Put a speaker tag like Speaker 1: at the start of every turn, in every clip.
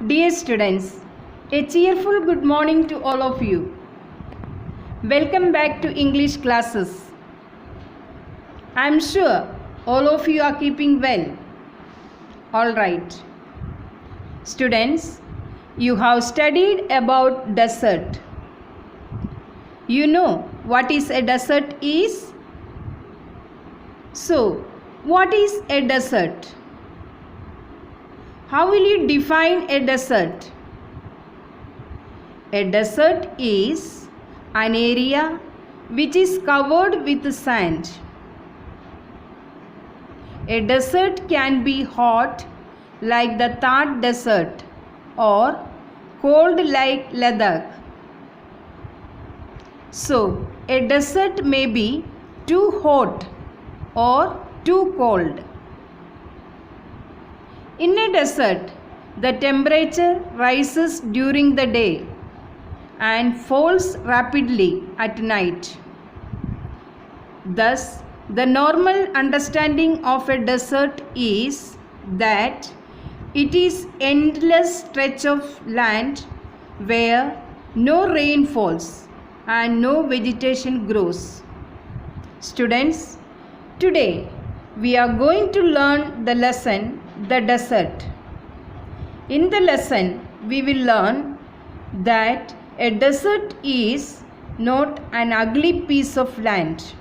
Speaker 1: Dear students, a cheerful good morning to all of you. Welcome back to English classes. I am sure all of you are keeping well. All right. Students, you have studied about desert. You know what is a desert is? So, what is a desert? How will you define a desert? A desert is an area which is covered with sand. A desert can be hot like the Thar desert or cold like Ladakh. So, a desert may be too hot or too cold. In a desert, the temperature rises during the day and falls rapidly at night. Thus, the normal understanding of a desert is that it is endless stretch of land where no rain falls and no vegetation grows. Students, today we are going to learn the lesson the desert. In the lesson, we will learn that a desert is not an ugly piece of land.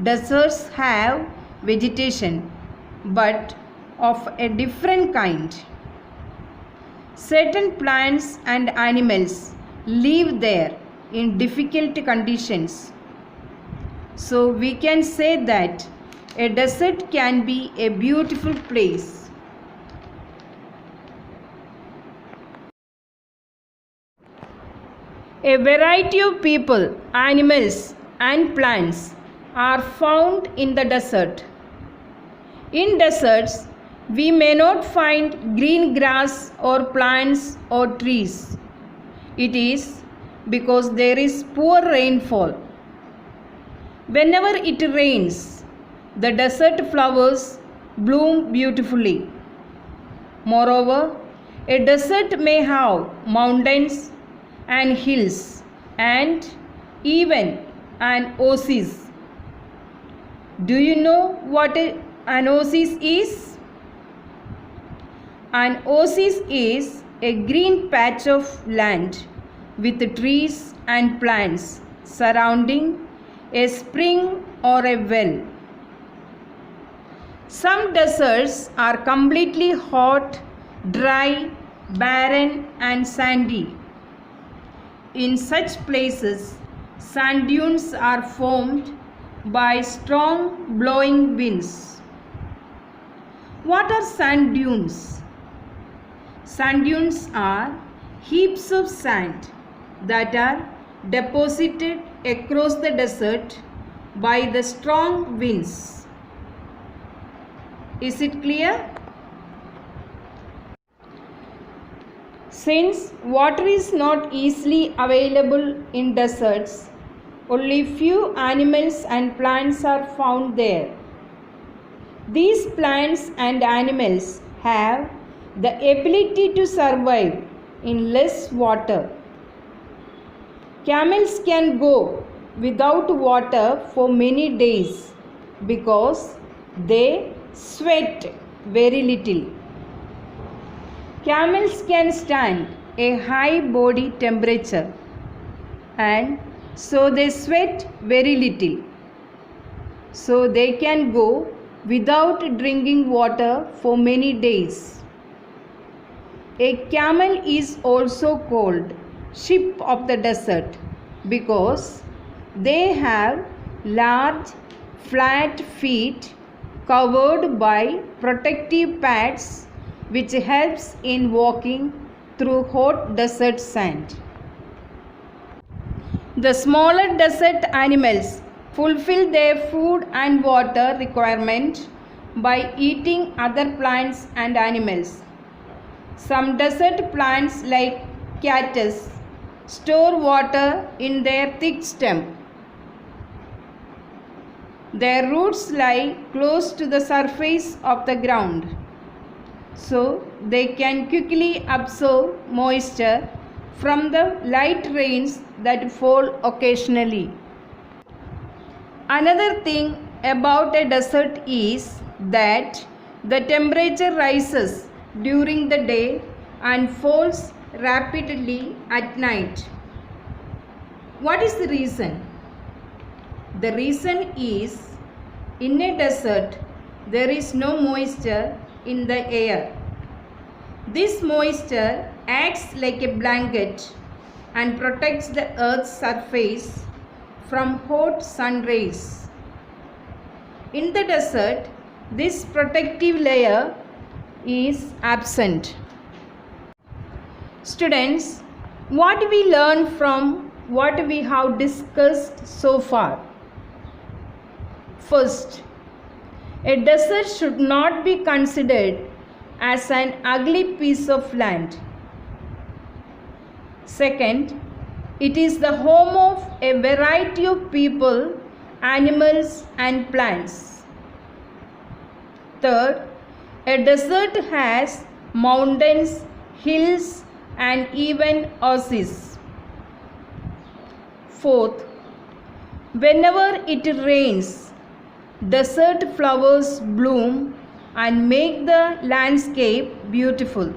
Speaker 1: Deserts have vegetation, but of a different kind. Certain plants and animals live there in difficult conditions. So we can say that a desert can be a beautiful place. A variety of people, animals and plants are found in the desert. In deserts, we may not find green grass or plants or trees. It is because there is poor rainfall. Whenever it rains, the desert flowers bloom beautifully. Moreover, a desert may have mountains and hills and even an oasis. Do you know what an oasis is? An oasis is a green patch of land with trees and plants surrounding a spring or a well. Some deserts are completely hot, dry, barren and sandy. In such places, sand dunes are formed by strong blowing winds. What are sand dunes? Sand dunes are heaps of sand that are deposited across the desert by the strong winds. Is it clear? Since water is not easily available in deserts, only few animals and plants are found there. These plants and animals have the ability to survive in less water. Camels can go without water for many days because they sweat very little. Camels can stand a high body temperature and so they sweat very little. So they can go without drinking water for many days. A camel is also called sheep of the desert because they have large flat feet covered by protective pads which helps in walking through hot desert sand. The smaller desert animals fulfill their food and water requirement by eating other plants and animals. Some desert plants like cactus store water in their thick stem. Their roots lie close to the surface of the ground. so they can quickly absorb moisture from the light rains that fall occasionally. Another thing about a desert is that the temperature rises during the day and falls rapidly at night. What is the reason? The reason is in a desert there is no moisture in the air. This moisture acts like a blanket and protects the earth's surface from hot sun rays. In the desert, this protective layer is absent. Students, what we learn from what we have discussed so far? First, a desert should not be considered as an ugly piece of land. Second, it is the home of a variety of people, animals and plants. Third, a desert has mountains, hills and even oases. Fourth, whenever it rains, desert flowers bloom and make the landscape beautiful.